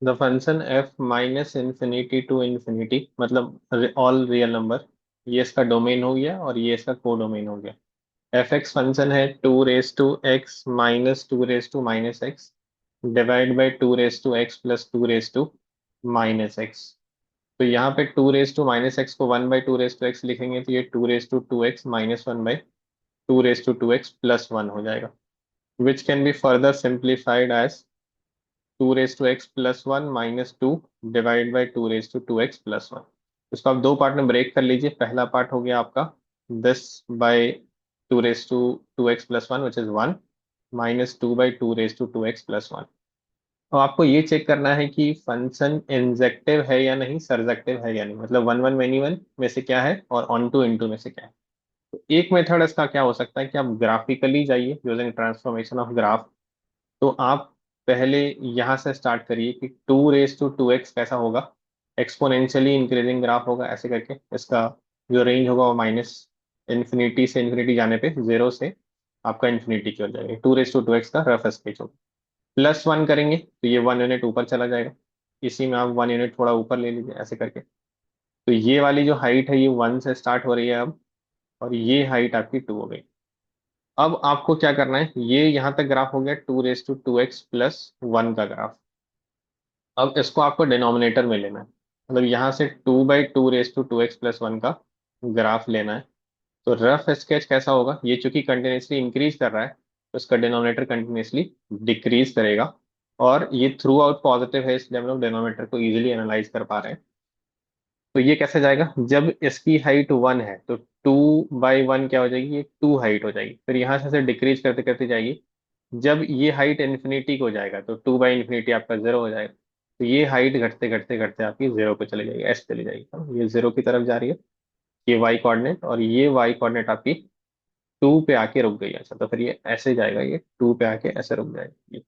The function f minus infinity to infinity, मतलब all real number, ये इसका domain हो गया और ये इसका को डोमेन हो गया। एफ एक्स फंक्शन है two raise to x minus two raise to minus x divide by two raise to x plus two raise to minus x. तो यहाँ पे two raise to minus x को one by two raise to x लिखेंगे तो ये two raise to two x minus one by two raise to two x plus one हो जाएगा, which can be further simplified as two raise to x plus one minus two divide by two raise to two x plus one. इसको आप दो part में break कर लीजिए। पहला part हो गया आपका this by two raise to two x plus one which is one minus two by two raise to two x plus one. तो आपको ये चेक करना है कि फंक्शन इंजेक्टिव है या नहीं, सरजेक्टिव है या नहीं, मतलब वन वन मेनी वन में से क्या है और ऑन टू इंटू में से क्या है। तो एक मेथड इसका क्या हो सकता है कि आप ग्राफिकली जाइए यूजिंग ट्रांसफॉर्मेशन ऑफ ग्राफ। तो आप पहले यहाँ से स्टार्ट करिए कि two raise to two x कैसा होगा, एक्सपोनेंशियली इंक्रीजिंग ग्राफ होगा ऐसे करके। इसका जो रेंज होगा वो माइनस इन्फिनिटी से इन्फिनिटी जाने पे जीरो से आपका इन्फिनिटी की हो जाएगी। Two raise to two x का रफ स्केच होगा। प्लस वन करेंगे तो ये वन यूनिट ऊपर चला जाएगा, इसी में आप वन यूनिट थोड़ा ऊपर ले लीजिए ऐसे करके। तो ये वाली जो हाइट है ये वन से स्टार्ट हो रही है अब, और ये हाइट आपकी टू हो गई। अब आपको क्या करना है, ये यहाँ तक ग्राफ हो गया two raise to two x plus one का ग्राफ। अब इसको आपको डिनोमिनेटर में लेना है, मतलब यहाँ से two by two raise to two x plus one का ग्राफ लेना है। तो रफ स्केच कैसा होगा, ये चूंकि कंटिन्यूसली इंक्रीज कर रहा है तो इसका डिनोमिनेटर कंटिन्यूसली डिक्रीज करेगा, और ये थ्रू आउट पॉजिटिव है इसलिए हम लोग डिनोमिनेटर को इजीली एनालाइज कर पा रहे हैं। तो ये कैसे जाएगा, जब इसकी हाइट वन है तो टू बाई वन क्या हो जाएगी, ये टू हाइट हो जाएगी, फिर यहाँ से डिक्रीज करते करते जाएगी। जब ये हाइट इन्फिनिटी को जाएगा तो टू बाई इन्फिनिटी आपका जीरो हो जाएगा। तो ये हाइट घटते घटते घटते आपकी जीरो पे चली जाएगी, एस चली जाएगी, हाँ, ये जीरो की तरफ जा रही है ये वाई कोऑर्डिनेट, और ये वाई कोऑर्डिनेट आपकी टू पे आके रुक गई। अच्छा, तो फिर ये ऐसे जाएगा, ये टू पे आके ऐसे रुक जाएगा, ये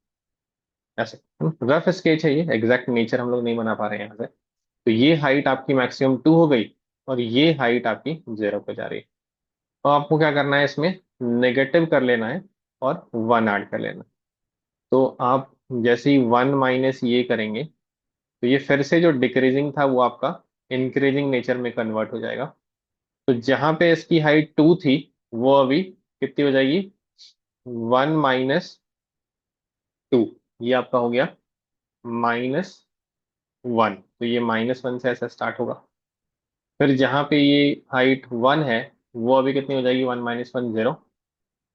ऐसे। रफ स्केच है, ये एग्जैक्ट नेचर हम लोग नहीं बना पा रहे हैं यहाँ से। तो ये हाइट आपकी मैक्सिमम टू हो गई और ये हाइट आपकी जीरो पे जा रही है। तो आपको क्या करना है, इसमें नेगेटिव कर लेना है और वन ऐड कर लेना है। तो आप जैसे ही वन माइनस ये करेंगे तो ये फिर से जो डिक्रीजिंग था वो आपका इंक्रीजिंग नेचर में कन्वर्ट हो जाएगा। तो जहां पे इसकी हाइट टू थी वो अभी कितनी हो जाएगी, वन माइनस टू, ये आपका हो गया माइनस वन। तो ये माइनस वन से ऐसा स्टार्ट होगा। फिर जहां पे ये हाइट वन है वो अभी कितनी हो जाएगी, वन माइनस वन जीरो,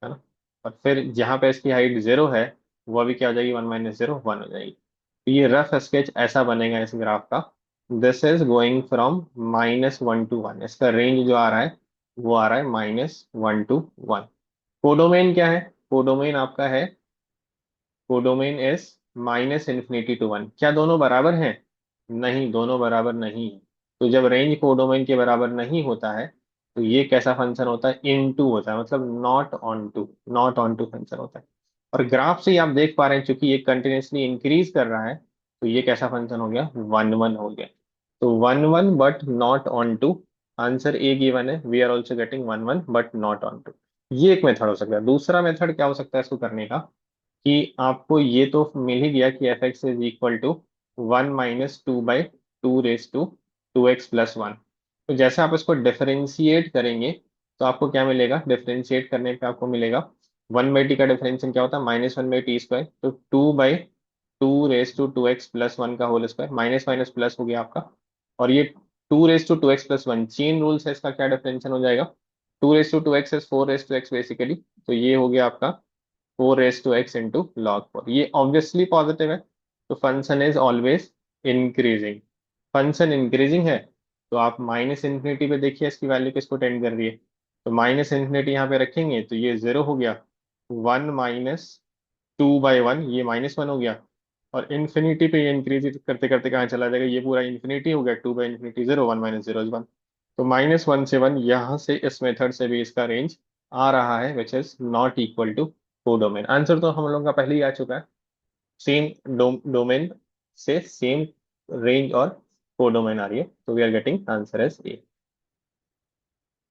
है ना। और फिर जहां पे इसकी हाइट जीरो है वो अभी क्या हो जाएगी, वन माइनस जीरो वन हो जाएगी। तो ये रफ स्केच ऐसा बनेगा इस ग्राफ का। This is going from minus one to one, इसका रेंज जो आ रहा है वो आ रहा है minus one to one. Codomain क्या है, कोडोमेन आपका है, codomain is minus infinity to one. क्या दोनों बराबर हैं, नहीं, दोनों बराबर नहीं है। तो जब रेंज कोडोमेन के बराबर नहीं होता है तो ये कैसा फंक्शन होता है, इन टू होता है, मतलब not on to, not on to function होता है। और ग्राफ से ही आप देख पा रहे हैं चूंकि ये कंटिन्यूसली इंक्रीज कर रहा है तो ये कैसा फंक्शन हो गया, वन वन हो गया। तो one one but not on two, answer A given है, we are also getting one one but not on two. ये एक मेथड हो सकता है। दूसरा मेथड क्या हो सकता है इसको करने का, कि आपको ये तो मिल ही गया कि f x is equal to one minus two by two raise to two x plus one. तो जैसे आप इसको डिफरेंशिएट करेंगे तो आपको क्या मिलेगा, डिफरेंशिएट करने पे आपको मिलेगा वन बाई टी का डिफरेंशियल क्या होता है, minus one by t square. तो two by two raise to two x plus one का whole square, minus minus plus हो गया आपका। और ये two raise to two x plus one chain rule से इसका क्या डिफरेंशियल हो जाएगा, two raise to two x is four raise to x basically. तो ये हो गया आपका four raise to x into log four, ये ऑब्वियसली पॉजिटिव है। तो function is always increasing. Function increasing है तो आप माइनस इन्फिनिटी पे देखिए इसकी वैल्यू किसको टेंड कर रही है। तो माइनस इन्फिनिटी यहाँ पे रखेंगे तो ये जीरो हो गया, one minus two by one ये माइनस वन हो गया, और इन्फिनिटी पे ये इंक्रीज करते करते कहाँ चला जाएगा, ये पूरा इन्फिनिटी हो गया, two by infinity zero, one minus zero is one. तो माइनस वन से वन, यहाँ से इस मेथड से भी इसका रेंज आ रहा है which is not equal to codomain. Answer तो हम लोग का पहले ही आ चुका है, सेम डोमेन से सेम रेंज और कोडोमेन आ रही है, तो we are getting answer as A.